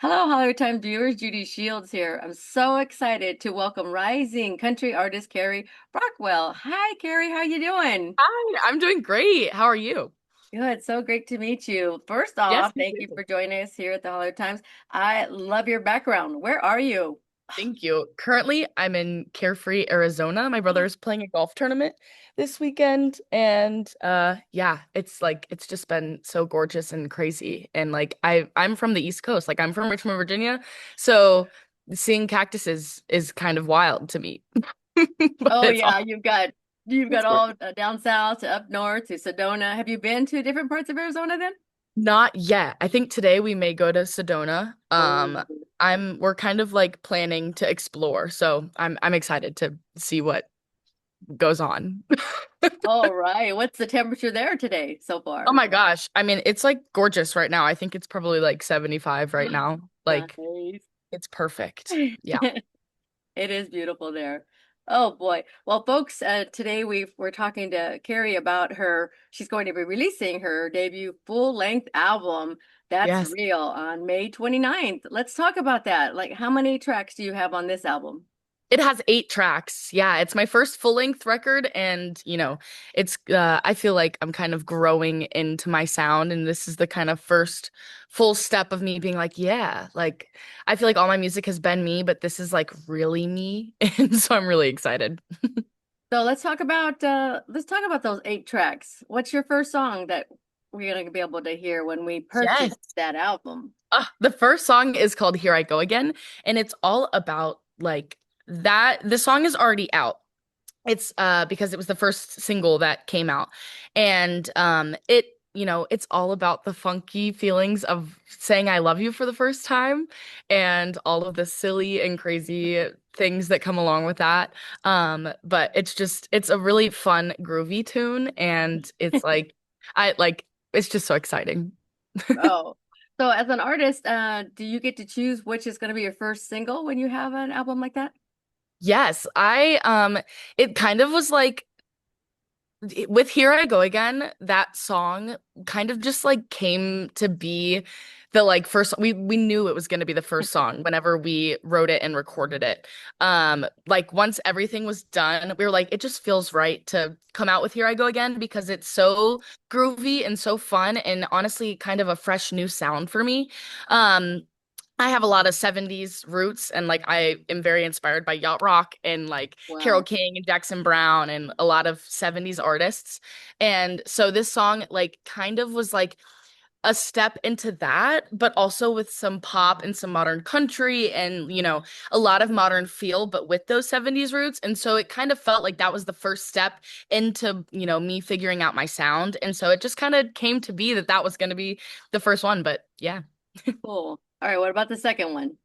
Hello, Hollywood Time viewers. Judy Shields here. I'm so excited to welcome rising country artist Carrie Brockwell. Hi, Carrie. How you doing? Hi, I'm doing great. How are you? Good. So great to meet you. First Yes, off, me thank you too. for joining us here at the Hollywood Times. I love your background. Where are you? Thank you. Currently, I'm in Carefree, Arizona. My brother is playing a golf tournament this weekend, and yeah, it's just been so gorgeous and crazy. And like I'm from the East Coast, like I'm from Richmond, Virginia, so seeing cactuses is kind of wild to me. But Oh it's yeah, all you've got it's all gorgeous. down south to up north to Sedona. Have you been to different parts of Arizona then? Not yet. I think today we may go to Sedona. Oh, We're kind of like planning to explore, so I'm excited to see what goes on. all right. What's the temperature there today so Oh far? my gosh. I mean, it's like gorgeous right now. I think it's probably like 75 right now. Like Nice. it's perfect. Yeah. It is beautiful there. Oh boy. Well, folks, today we're talking to Carrie about she's going to be releasing her debut full-length album, That's Yes. Real, on May 29th. Let's talk about that. Like, how many tracks do you have on this album? It has 8 tracks. Yeah, it's my first full-length record and, it's I feel like I'm kind of growing into my sound and this is the kind of first full step of me being like, yeah, like I feel like all my music has been me, but this is like really me. And so I'm really excited. So let's talk about those 8 tracks. What's your first song that we're gonna be able to hear when we purchase Yes. that album? The first song is called Here I Go Again, and it's all about like that. The song is already out. It's because it was the first single that came out. And it's all about the funky feelings of saying I love you for the first time and all of the silly and crazy things that come along with that. But it's a really fun, groovy tune and it's like I like it's just so exciting. Oh, so as an artist, do you get to choose which is going to be your first single when you have an album like that? Yes, it kind of was like with Here I Go Again, that song kind of just like came to be the like first we knew it was going to be the first song whenever we wrote it and recorded it. Like once everything was done, we were like it just feels right to come out with Here I Go Again because it's so groovy and so fun and honestly kind of a fresh new sound for me. Um I have a lot of 70s roots and like I am very inspired by yacht rock and like Carole Wow. King and Jackson Brown and a lot of 70s artists. And so this song like kind of was like a step into that, but also with some pop and some modern country and, a lot of modern feel, but with those 70s roots. And so it kind of felt like that was the first step into, me figuring out my sound. And so it just kind of came to be that that was going to be the first one. But yeah. Cool. All right, what about the second one?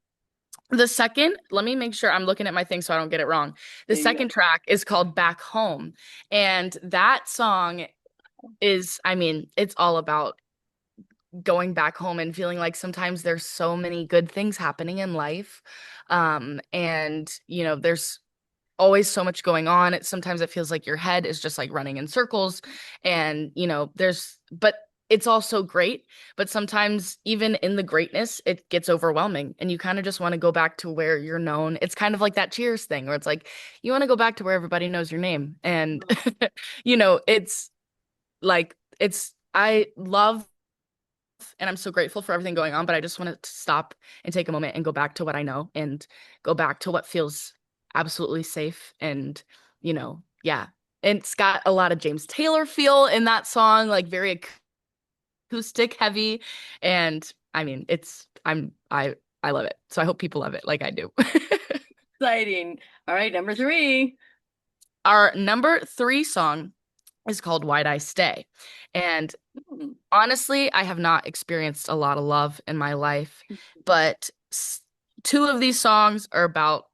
The second, let me make sure I'm looking at my thing so I don't get it wrong. The There you go. second track is called Back Home. And that song is, I mean, it's all about going back home and feeling like sometimes there's so many good things happening in life. And, there's always so much going on. Sometimes it feels like your head is just like running in circles. And, but it's all so great. But sometimes, even in the greatness, it gets overwhelming. And you kind of just want to go back to where you're known. It's kind of like that Cheers thing where it's like, you want to go back to where everybody knows your name. And, it's I love and I'm so grateful for everything going on, but I just want to stop and take a moment and go back to what I know and go back to what feels absolutely safe and, yeah. And it's got a lot of James Taylor feel in that song, like very acoustic heavy. And I mean, I love it. So I hope people love it like I do. Exciting. All right, number three. Our number 3 song is called Why'd I Stay? And Hmm. honestly, I have not experienced a lot of love in my life, but two of these songs are about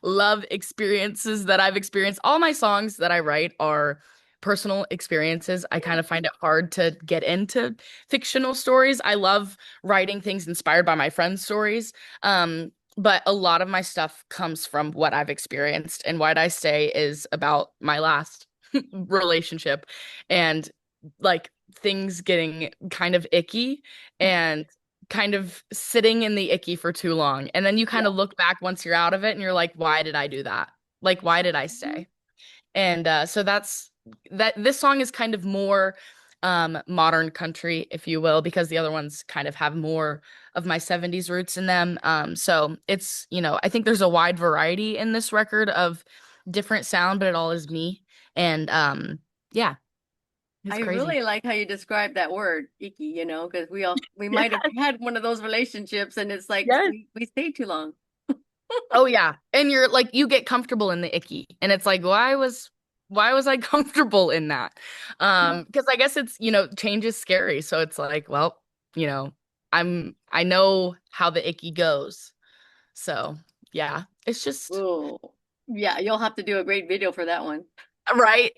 love experiences that I've experienced. All my songs that I write are personal experiences. I kind of find it hard to get into fictional stories. I love writing things inspired by my friends' stories. But a lot of my stuff comes from what I've experienced, and Why'd I Stay is about my last relationship and like things getting kind of icky and kind of sitting in the icky for too long. And then you kind Yeah. of look back once you're out of it and you're like, why did I do that? Like, why did I Mhm. stay? And so that's that this song is kind of more modern country, if you will, because the other ones kind of have more of my 70s roots in them. So it's, I think there's a wide variety in this record of different sound, but it all is me. And yeah, it's I crazy. really like how you describe that word, icky, because we might have had one of those relationships and it's like Yes. we stayed too long. Oh yeah. And you're like you get comfortable in the icky. And it's like why was I comfortable in that? Because I guess it's, change is scary. So it's like, well, you know, I know how the icky goes. So, yeah. It's just Oh, yeah, you'll have to do a great video for that one. right.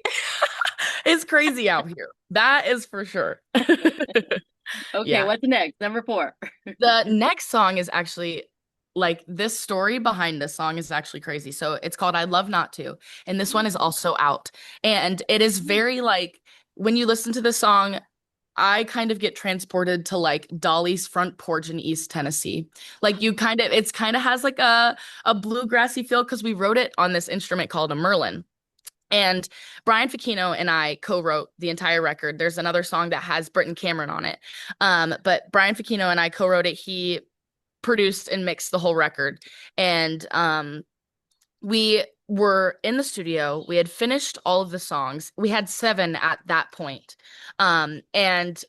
It's crazy out here. That is for sure. Okay, Yeah. what's next? Number four. The next song is actually like this story behind this song is actually crazy. So it's called I Love Not To. And this one is also out. And it is very like when you listen to the song, I kind of get transported to like Dolly's front porch in East Tennessee. Like it's kind of has like a bluegrassy feel because we wrote it on this instrument called a Merlin. And Brian Fechino and I co-wrote the entire record. There's another song that has Britton Cameron on it. But Brian Fechino and I co-wrote it. He produced and mixed the whole record. And we were in the studio. We had finished all of the songs. We had 7 at that point. And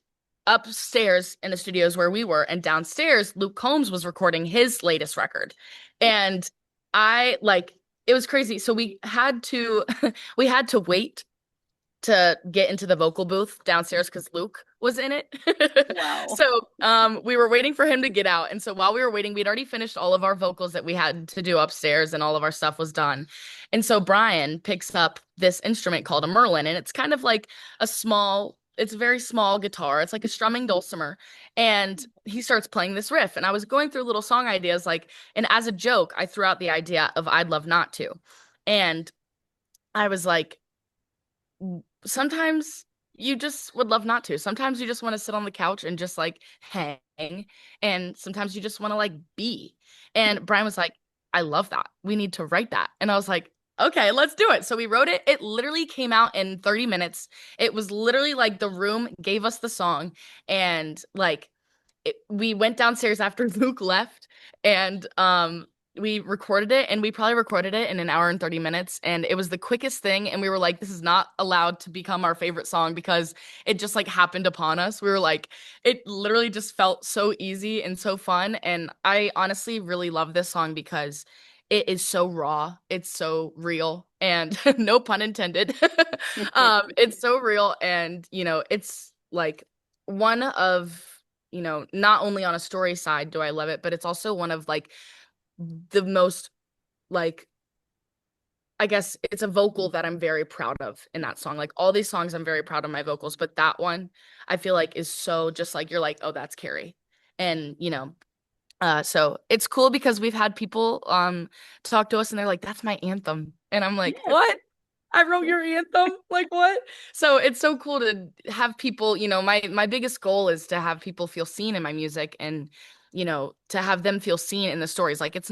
upstairs in the studios where we were, and downstairs, Luke Combs was recording his latest record. And I like it was crazy. So we had to we had to wait to get into the vocal booth downstairs because Luke was in it. Wow. So we were waiting for him to get out. And so while we were waiting, we'd already finished all of our vocals that we had to do upstairs and all of our stuff was done. And so Brian picks up this instrument called a Merlin, and it's kind of like it's a very small guitar. It's like a strumming dulcimer. And he starts playing this riff. And I was going through little song ideas, like, and as a joke, I threw out the idea of I'd Love Not To. And I was like, sometimes you just would love not to. Sometimes you just want to sit on the couch and just like hang. And sometimes you just want to like be. And Brian was like, I love that. We need to write that. And I was like, okay, let's do it. So we wrote it. It literally came out in 30 minutes. It was literally like the room gave us the song. And like we went downstairs after Luke left and we recorded it, and we probably recorded it in an hour and 30 minutes, and it was the quickest thing, and we were like, this is not allowed to become our favorite song because it just like happened upon us. We were like, it literally just felt so easy and so fun, and I honestly really love this song because it is so raw, it's so real, and no pun intended. It's so real, and it's like one of not only on a story side do I love it, but it's also one of like the most like I guess it's a vocal that I'm very proud of in that song. Like all these songs I'm very proud of my vocals, but that one I feel like is so just like you're like, "Oh, that's Carrie." And, so it's cool because we've had people talk to us and they're like, "That's my anthem." And I'm like, Yes. "What? I wrote your anthem? Like what?" So it's so cool to have people, my biggest goal is to have people feel seen in my music and, to have them feel seen in the stories. Like it's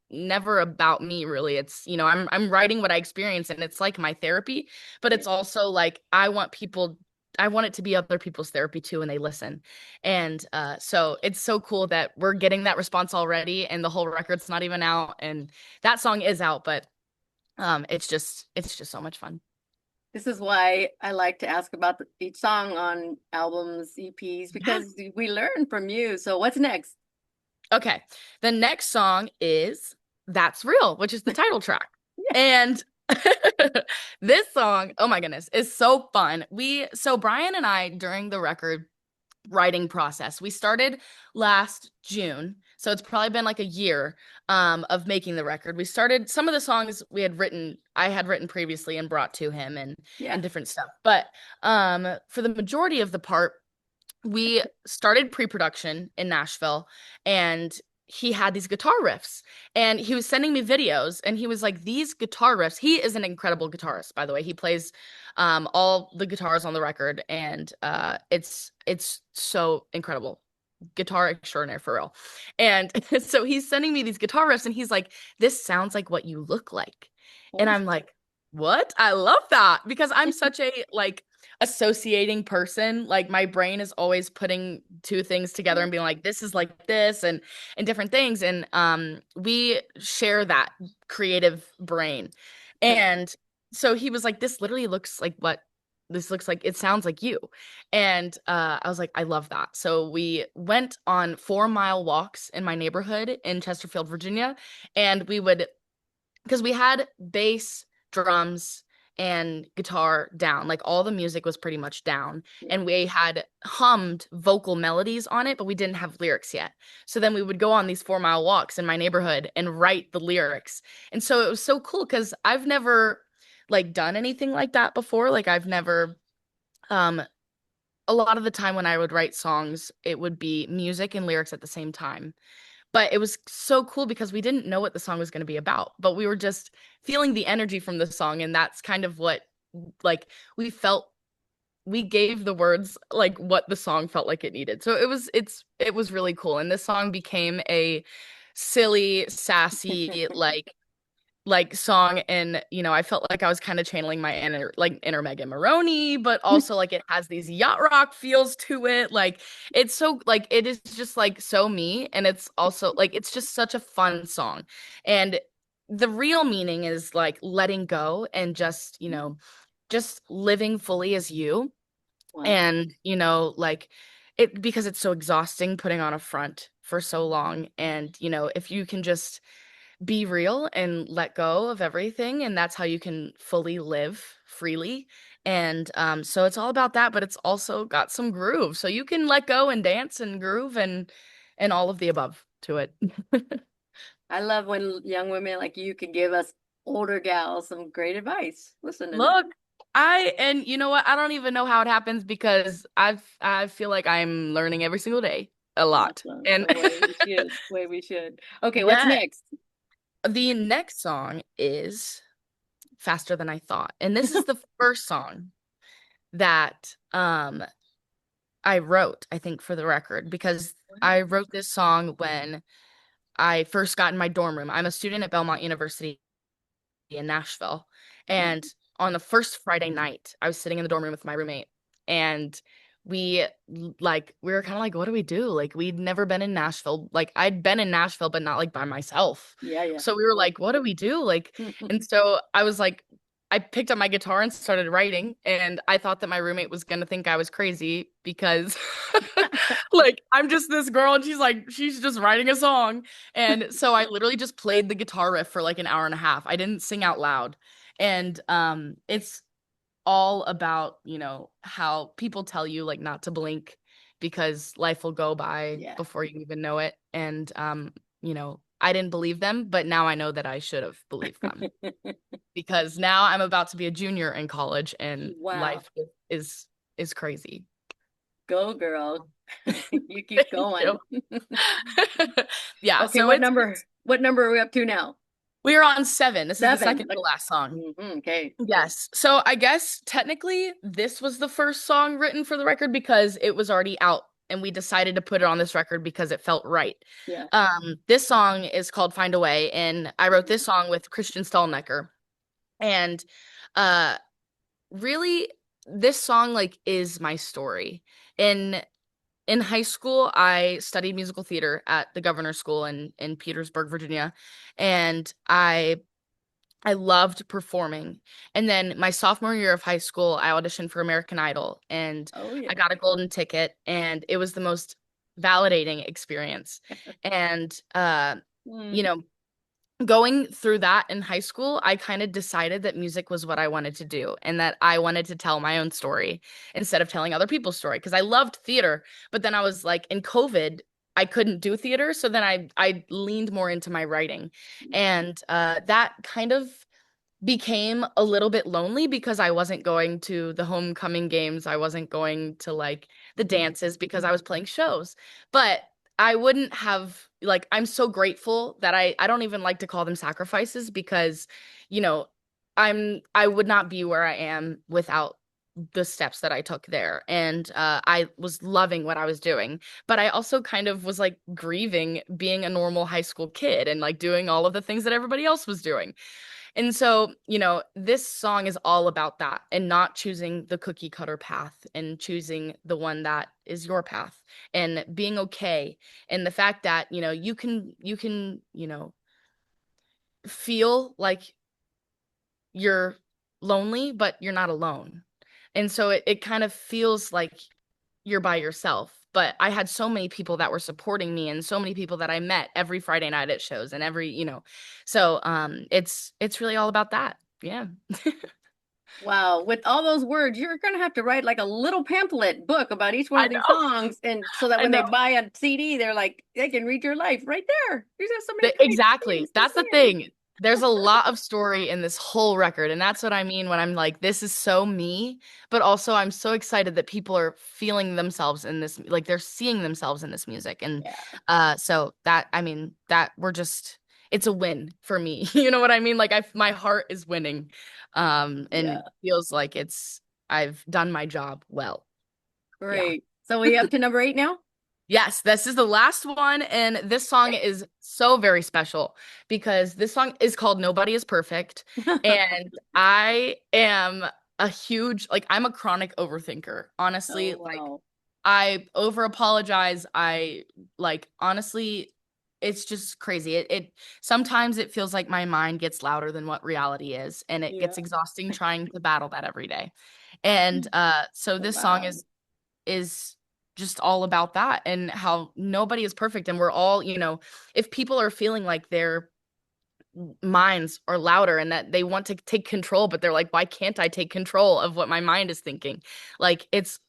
never about me really. It's, I'm writing what I experience and it's like my therapy, but Yeah. it's also like I want it to be other people's therapy too when they listen. And so it's so cool that we're getting that response already and the whole record's not even out and that song is out, but it's just so much fun. This is why I like to ask about each song on albums, EPs, Yeah. because we learn from you. So what's next? Okay. The next song is That's Real, which is the title track. Yeah. And this song, oh my goodness, is so fun. So Brian and I during the record writing process. We started last June, so it's probably been like a year of making the record. We started some of the songs I had written previously and brought to him Yeah. and different stuff. But for the majority of the part, we started pre-production in Nashville and he had these guitar riffs and he was sending me videos and he was like these guitar riffs. He is an incredible guitarist, by the way. He plays all the guitars on the record and it's so incredible. guitar extraordinaire for real. And so he's sending me these guitar riffs and he's like, this sounds like what you look like. And Oh, I'm like, what? I love that because I'm such a like associating person. Like my brain is always putting two things together yeah, and being like, this is like this and different things. And we share that creative brain. And so he was like, this literally looks like what this looks like. It sounds like you. And I was like, I love that. So we went on 4 mile walks in my neighborhood in Chesterfield, Virginia. And we would, because we had bass, drums, and guitar down. Like all the music was pretty much down. yeah. And we had hummed vocal melodies on it, but we didn't have lyrics yet. So then we would go on these 4 mile walks in my neighborhood and write the lyrics. And so it was so cool because I've never like done anything like that before. Like I've never um a lot of the time when I would write songs, it would be music and lyrics at the same time. But it was so cool because we didn't know what the song was going to be about, but we were just feeling the energy from the song. And that's kind of what, like, we felt we gave the words like what the song felt like it needed. So it was really cool. And this song became a silly, sassy, like song and I felt like I was kind of channeling my inner Megan Maroney, but also like it has these yacht rock feels to it. Like it's so like it is just like so me and it's also like it's just such a fun song. And the real meaning is like letting go and just living fully as you. Wow. And like it because it's so exhausting putting on a front for so long. And if you can just be real and let go of everything and that's how you can fully live freely. And so it's all about that, but it's also got some groove so you can let go and dance and groove and all of the above to it. I love when young women like you can give us older gals some great advice. Listen to that. Look, and you know what, I don't even know how it happens because I feel like I'm learning every single day a lot. Awesome. And The way we should. Way we should. Okay, what's yeah, next? the next song is Faster Than I Thought, and this is the first song that I wrote, I think, for the record, because I wrote this song when I first got in my dorm room. I'm a student at Belmont University in Nashville. And on the first Friday night, I was sitting in the dorm room with my roommate and we were kind of like, what do we do? Like we'd never been in Nashville. Like I'd been in Nashville, but not like by myself. Yeah, yeah. So we were like, what do we do? Like, and so I was like, I picked up my guitar and started writing, and I thought that my roommate was gonna think I was crazy because like I'm just this girl and she's just writing a song. And so I literally just played the guitar riff for like an hour and a half. I didn't sing out loud. And it's all about, how people tell you like not to blink because life will go by Yeah. before you even know it. And I didn't believe them, but now I know that I should have believed them because now I'm about to be a junior in college and Wow. life is crazy. Go girl. You keep Thank going. you. Yeah, Okay, so what it's number? What number are we up to now? we are on 7. This is the Seven. second to last song. Okay. Yes. So I guess technically this was the first song written for the record because it was already out and we decided to put it on this record because it felt right. Yeah. This song is called Find a Way, and I wrote this song with Christian Stalnecker. And uh really this song like is my story. In high school, I studied musical theater at the Governor's School in Petersburg, Virginia, and I loved performing. And then my sophomore year of high school, I auditioned for American Idol and Oh I yeah. got a golden ticket and it was the most validating experience. And you Mm, know, going through that in high school, I kind of decided that music was what I wanted to do and that I wanted to tell my own story instead of telling other people's story because I loved theater. But then I was like in COVID, I couldn't do theater, so then I leaned more into my writing. And that kind of became a little bit lonely because I wasn't going to the homecoming games. I wasn't going to like the dances because I was playing shows. But I wouldn't have like I'm so grateful that I don't even like to call them sacrifices because you know I would not be where I am without the steps that I took there. And I was loving what I was doing. But I also kind of was like grieving being a normal high school kid and like doing all of the things that everybody else was doing. And so, this song is all about that and not choosing the cookie cutter path and choosing the one that is your path and being okay. And the fact that, you can feel like you're lonely, but you're not alone. And so it kind of feels like you're by yourself. But I had so many people that were supporting me and so many people that I met every Friday night at shows and so it's really all about that. Yeah. Wow, with all those words, you're going to have to write like a little pamphlet book about each one I of these know. songs. And so that I when they know. buy a CD, they're like, they can read your life right there. There's just so many great things Exactly. to That's the say. thing. There's a lot of story in this whole record, and that's what I mean when I'm like, this is so me, but also I'm so excited that people are feeling themselves in this, like they're seeing themselves in this music. And Yeah, so that I mean that we're just it's a win for me. You know what I mean? Like my heart is winning. And yeah, it feels like I've done my job well. Yeah. great. So we up to number 8 now? Yes, this is the last one, and this song is so very special because this song is called Nobody is Perfect. And I am I'm a chronic overthinker. Honestly, Oh, like wow. I over apologize. I honestly, it's just crazy. It sometimes it feels like my mind gets louder than what reality is, and it Yeah. gets exhausting trying to battle that every day. And so this song Wow. is just all about that and how nobody is perfect and we're all, if people are feeling like their minds are louder and that they want to take control but they're like why can't I take control of what my mind is thinking? Like it's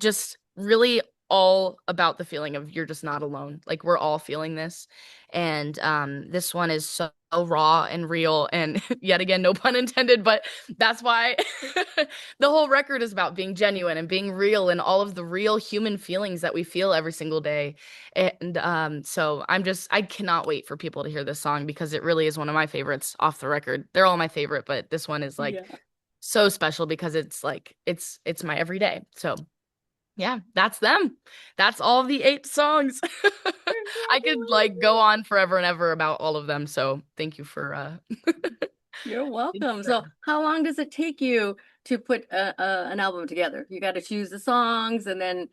just really all about the feeling of you're just not alone. Like we're all feeling this. And this one is so raw and real and yet again no pun intended, but that's why the whole record is about being genuine and being real and all of the real human feelings that we feel every single day. And so I cannot wait for people to hear this song because it really is one of my favorites off the record. They're all my favorite, but this one is like Yeah. so special because it's like it's my everyday. So yeah, that's them. That's all the 8 songs. I could like go Congratulations. on forever and ever about all of them. So thank you for You're thank you welcome. for So, how long does it take you to put an album together? You got to choose the songs, and then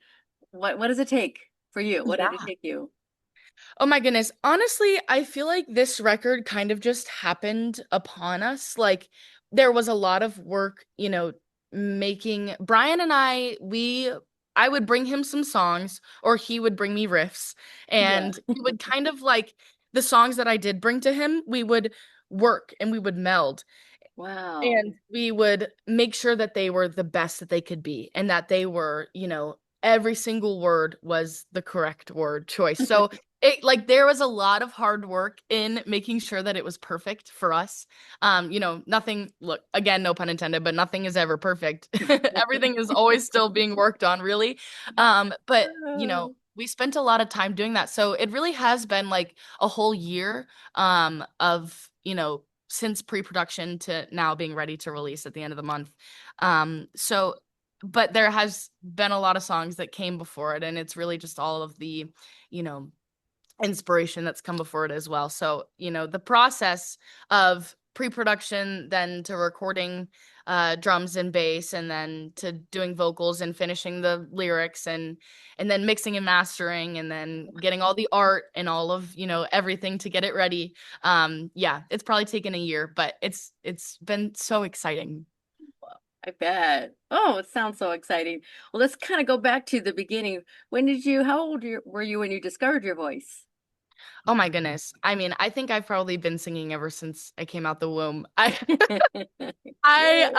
what does it take for you? What did it yeah. take you? Oh my goodness. Honestly, I feel like this record kind of just happened upon us. Like there was a lot of work, making Brian and I would bring him some songs or he would bring me riffs Yeah. and we would kind of like the songs that I did bring to him, we would work and we would meld. Wow. And we would make sure that they were the best that they could be and that they were, every single word was the correct word choice. So it like there was a lot of hard work in making sure that it was perfect for us. Nothing, look, again, no pun intended, but nothing is ever perfect. Everything is always still being worked on, really. But we spent a lot of time doing that. So it really has been like a whole year of, since pre-production to now being ready to release at the end of the month. So but there has been a lot of songs that came before it and it's really just all of the, you know, inspiration that's come before it as well. So, the process of pre-production then to recording drums and bass and then to doing vocals and finishing the lyrics and then mixing and mastering and then getting all the art and all of, everything to get it ready. Yeah, it's probably taken a year, but it's been so exciting. I bet. Oh, it sounds so exciting. Well, let's kind of go back to the beginning. How old were you when you discovered your voice? Oh my goodness. I mean, I think I've probably been singing ever since I came out the womb. I Yay.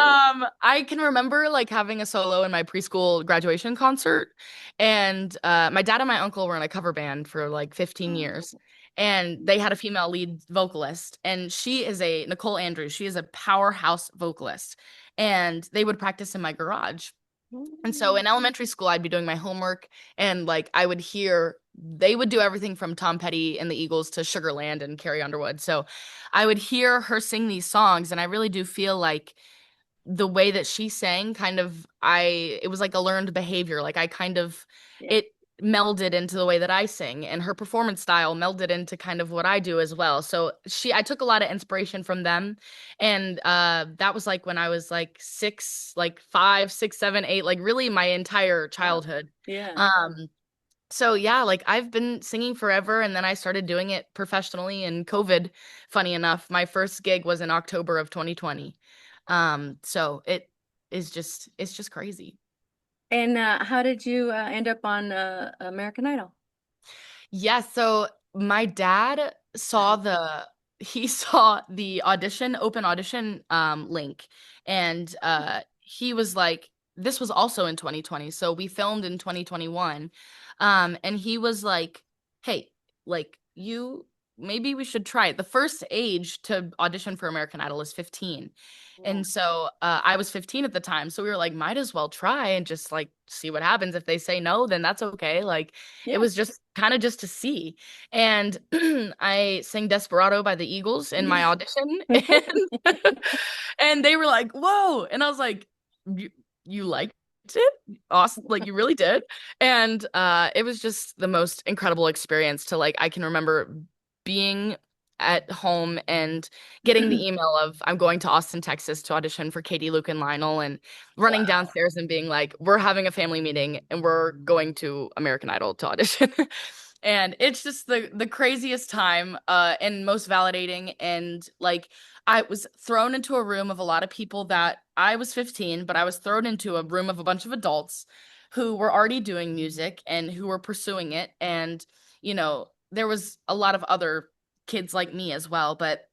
I can remember like having a solo in my preschool graduation concert and my dad and my uncle were in a cover band for like 15 years Oh. and they had a female lead vocalist and she is a Nicole Andrews. She is a powerhouse vocalist and they would practice in my garage. And so in elementary school, I'd be doing my homework and like I would hear they would do everything from Tom Petty and the Eagles to Sugarland and Carrie Underwood. So I would hear her sing these songs and I really do feel like the way that she sang kind of it was like a learned behavior. Like I kind of Yeah. it melded into the way that I sing, and her performance style melded into kind of what I do as well. So I took a lot of inspiration from them. And that was like when I was like 6, like 5, 6, 7, 8, like really my entire Wow. childhood. Yeah. So yeah, like I've been singing forever, and then I started doing it professionally in COVID. Funny enough, my first gig was in October of 2020. So it's just crazy. And how did you end up on American Idol? Yeah, so my dad saw he saw the open audition link, and he was like, this was also in 2020, so we filmed in 2021. And he was like, hey, like you maybe we should try it. The first age to audition for American Idol is 15. Yeah. And so I was 15 at the time, so we were like, might as well try and just like see what happens. If they say no, then that's okay. Like it Yeah. was just kind of just to see. And I sang Desperado by the Eagles in my audition, and they were like, "Whoa!" And I was like, "You liked it? Awesome! Like you really did." And it was just the most incredible experience to like. I can remember being at home and getting the email of I'm going to Austin, Texas to audition for Katie, Luke, and Lionel, and running Wow. downstairs and being like, we're having a family meeting and we're going to American Idol to audition. And it's just the craziest time and most validating. And like I was thrown into a room of a lot of people that I was 15, but I was thrown into a room of a bunch of adults who were already doing music and who were pursuing it. And, there was a lot of other kids like me as well, but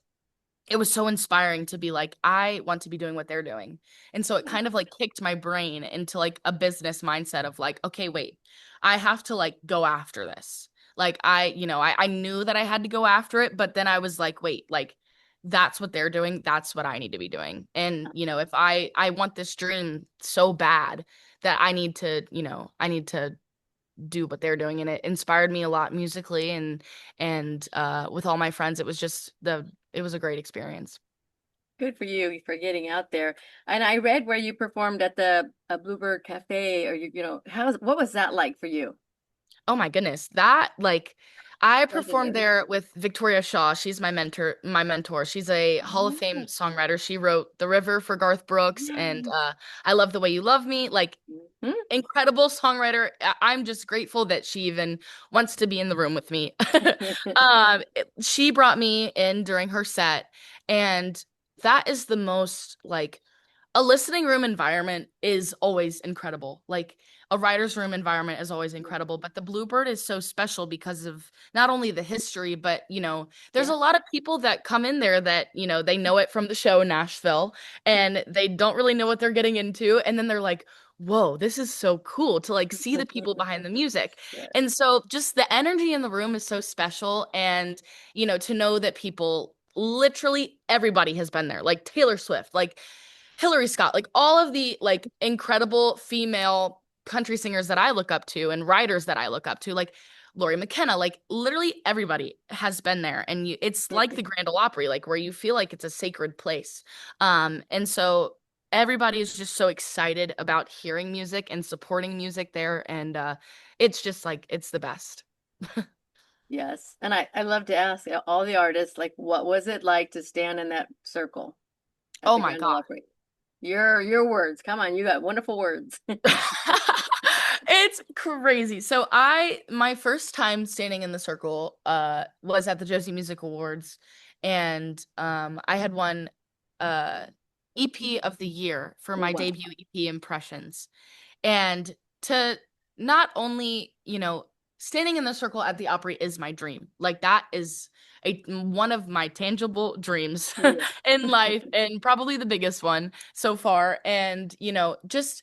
it was so inspiring to be like, I want to be doing what they're doing. And so it kind of like kicked my brain into like a business mindset of like, okay, wait, I have to like go after this. Like I knew that I had to go after it, but then I was like, wait, like that's what they're doing. That's what I need to be doing. And, if I want this dream so bad that I need to do what they're doing. And it inspired me a lot musically, and with all my friends, it was a great experience. Good for you for getting out there. And I read where you performed at the Bluebird Cafe, or what was that like for you? Oh my goodness. That like I performed Legendary. there with Victoria Shaw. She's my mentor. She's a Hall of Fame Oh. songwriter. She wrote The River for Garth Brooks and I Love the Way You Love Me. Like Mhm. incredible songwriter. I'm just grateful that she even wants to be in the room with me. She brought me in during her set, and that is the most like a listening room environment is always incredible. Like a writer's room environment is always incredible, but the Bluebird is so special because of not only the history, but there's Yeah. a lot of people that come in there that, they know it from the show Nashville and they don't really know what they're getting into. And then they're like, whoa, this is so cool to like see the people behind the music. Yes. And so just the energy in the room is so special. And, to know that people literally everybody has been there, like Taylor Swift, like Hillary Scott, like all of the like incredible female country singers that I look up to and writers that I look up to, like Lori McKenna, like literally everybody has been there. And it's like the Grand Ole Opry, like where you feel like it's a sacred place. And so everybody is just so excited about hearing music and supporting music there. And it's just like, it's the best. Yes. And I love to ask all the artists, like, what was it like to stand in that circle at Oh the my Grand Ole God. Opry? Your words. Come on, you got wonderful words. It's crazy. So my first time standing in the circle was at the Josie Music Awards, and I had won uh EP of the year for Oh, my wow. debut EP Impressions. And to not only, standing in the circle at the Opry is my dream. Like that is one of my tangible dreams Yeah. in life and probably the biggest one so far. And, just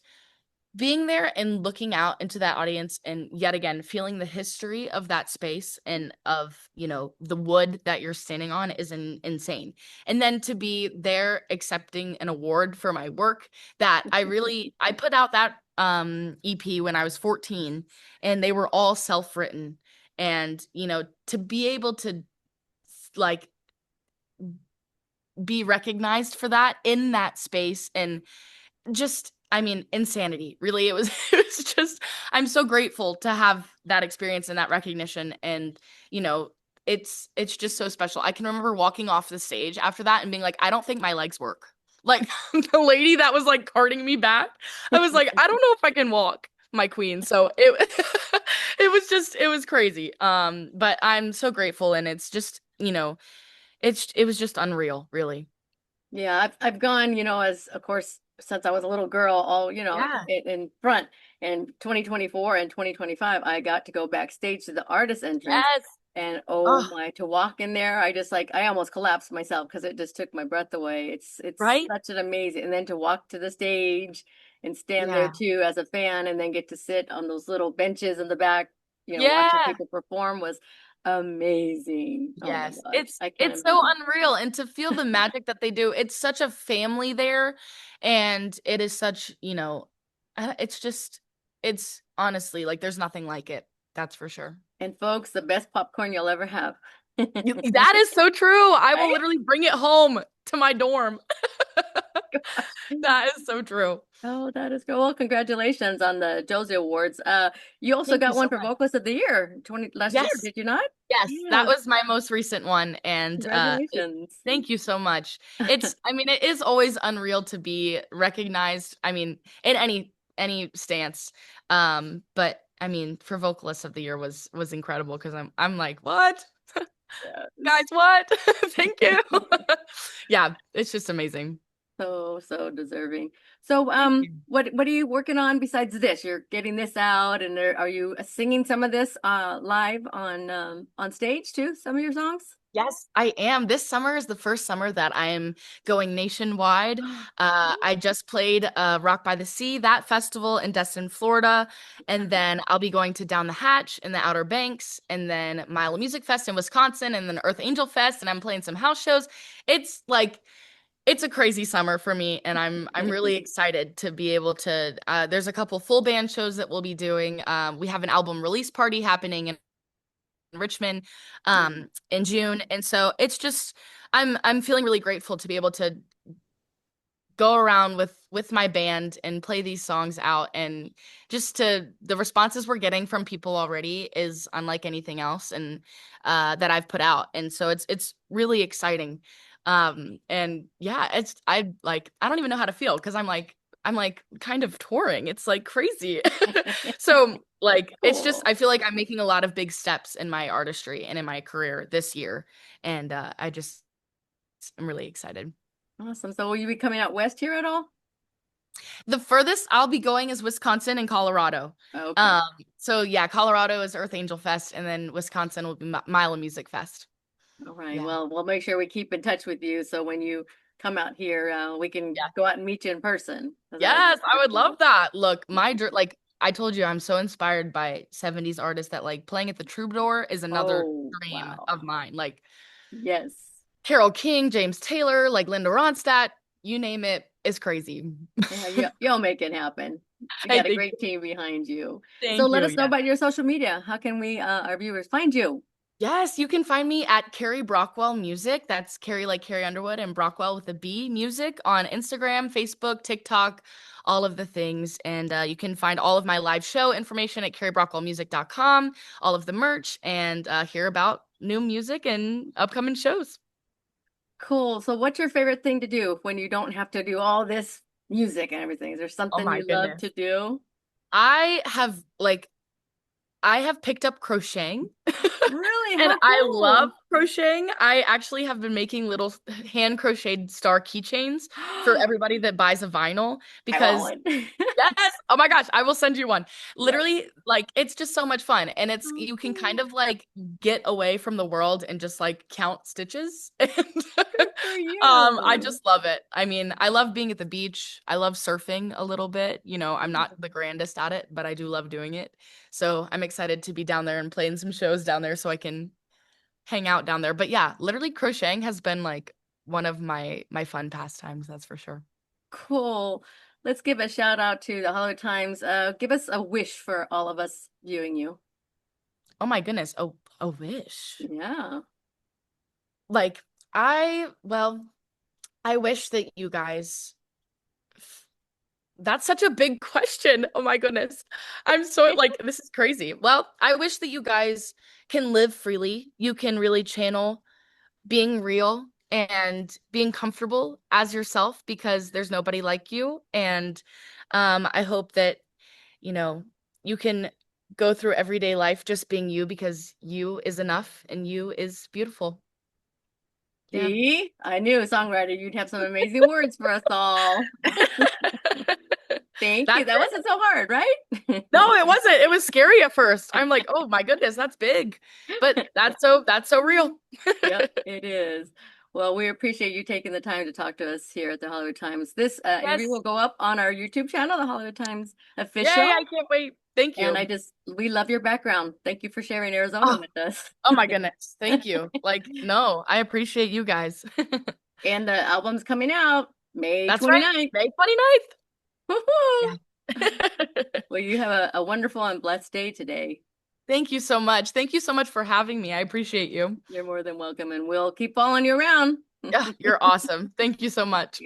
being there and looking out into that audience and yet again feeling the history of that space and of the wood that you're standing on is insane. And then to be there accepting an award for my work that I put out that EP when I was 14, and they were all self-written. And to be able to like be recognized for that in that space, and just, I mean, insanity. Really, it was it was just, I'm so grateful to have that experience and that recognition. And, you know, it's just so special. I can remember walking off the stage after that and being like, I don't think my legs work. Like the lady that was like carting me back, I was like, I don't know if I can walk, my queen. So it it was just, it was crazy. But I'm so grateful, and it's just, it was just unreal, really. Yeah, I've gone, as of course since I was a little girl, all Yeah. in front. In 2024 and 2025, I got to go backstage to the artist entrance, Yes. and oh Oh, my, to walk in there, I just like I almost collapsed myself because it just took my breath away. It's right? such an amazing, and then to walk to the stage and stand there Yeah. too as a fan, and then get to sit on those little benches in the back, watching Yeah. people perform was amazing. Oh my Yes. gosh, It's I can't it's so imagine. unreal, and to feel the magic that they do. It's such a family there, and it is such, it's just, it's honestly like there's nothing like it. That's for sure. And folks, the best popcorn you'll ever have. That is so true. I will Right? literally bring it home to my dorm. Gosh. That is so true. Oh, that is good. Well, congratulations on the Josie Awards. You also Thank you got so one for much. Vocalist of the Year last year, Yes. did you not? Yes, that Yes. was my most recent one, and Congratulations. thank you so much. I mean, it is always unreal to be recognized. I mean, in any stance. But I mean, for vocalist of the year was incredible, because I'm like, what? Guys, Yes. what? Thank you. Yeah, it's just amazing. So, so deserving. So, Thank you. what are you working on besides this? You're getting this out, and are you singing some of this live on stage too? Some of your songs? Yes, I am. This summer is the first summer that I'm going nationwide. I just played Rock by the Sea, that festival in Destin, Florida, and then I'll be going to Down the Hatch in the Outer Banks, and then Mile of Music Fest in Wisconsin, and then Earth Angel Fest, and I'm playing some house shows. It's like, it's a crazy summer for me, and I'm really excited to be able to. There's a couple full band shows that we'll be doing. We have an album release party happening in Richmond in June. And so it's just, I'm feeling really grateful to be able to go around with my band and play these songs out, and just to the responses we're getting from people already is unlike anything else, and that I've put out. And so it's really exciting. And yeah, I don't even know how to feel, because I'm like kind of touring. It's like crazy. So like it's just, Cool. I feel like I'm making a lot of big steps in my artistry and in my career this year. And I'm really excited. Awesome. So will you be coming out west here at all? The furthest I'll be going is Wisconsin and Colorado. Okay. Um, so yeah, Colorado is Earth Angel Fest, and then Wisconsin will be Mile of Music Fest. All right. Yeah. Well, we'll make sure we keep in touch with you so when you come out here, we can Yeah. go out and meet you in person. 'Cause that would be Yes, I super would love cool. that. Look, like I told you, I'm so inspired by 70s artists that like playing at the Troubadour is another Oh, dream wow. of mine. Like Yes. Carole King, James Taylor, like Linda Ronstadt, you name it, is crazy. Yeah, you'll make it happen. You I got a think. great team behind you. So Thank let you. us know Yeah. about your social media. How can our viewers find you? Yes, you can find me at Carrie Brockwell Music. That's Carrie like Carrie Underwood, and Brockwell with a B Music on Instagram, Facebook, TikTok, all of the things. And you can find all of my live show information at carriebrockwellmusic.com, all of the merch, and hear about new music and upcoming shows. Cool. So what's your favorite thing to do when you don't have to do all this music and everything? Is there Oh something my you love goodness. to do? I have like I have picked up crocheting. Really? And How I love cool. crocheting. I actually have been making little hand crocheted star keychains for everybody that buys a vinyl, I because want one. yes, oh my gosh, I will send you one. Yes. Literally, like it's just so much fun, and it's, Oh, you can kind cool. of like get away from the world and just like count stitches. And Good for I you. just love it. I mean, I love being at the beach. I love surfing a little bit. I'm not the grandest at it, but I do love doing it. So I'm excited to be down there and playing some shows down there so I can hang out down there. But yeah, literally crocheting has been like one of my fun pastimes, that's for sure. Cool. Let's give a shout out to the Hollow Times. Give us a wish for all of us viewing you. Oh my goodness. A wish. Yeah. Like I well, I wish that you guys, that's such a big question. Oh my goodness. I'm so like, this is crazy. Well, I wish that you guys can live freely. You can really channel being real and being comfortable as yourself because there's nobody like you. And I hope that, you know, you can go through everyday life just being you because you is enough and you is beautiful. Yeah. See, I knew songwriter, you'd have some amazing words for us all. Thank you. That's That it. wasn't so hard, right? No, it wasn't. It was scary at first. I'm like, oh my goodness, that's big. But that's so real. Yep, it is. Well, we appreciate you taking the time to talk to us here at the Hollywood Times. This interview will Yes. go up on our YouTube channel, the Hollywood Times Yay, I official. can't wait. Thank And you. we love your background. Thank you for sharing Arizona Oh, with us. oh my goodness. Thank you. Like, no, I appreciate you guys. And the album's coming out May That's right. 29th. May 29th. Woohoo! Yeah. Well, you have a wonderful and blessed day today. Thank you so much. Thank you so much for having me. I appreciate you. You're more than welcome, and we'll keep following you around. Yeah, you're awesome. Thank you so much.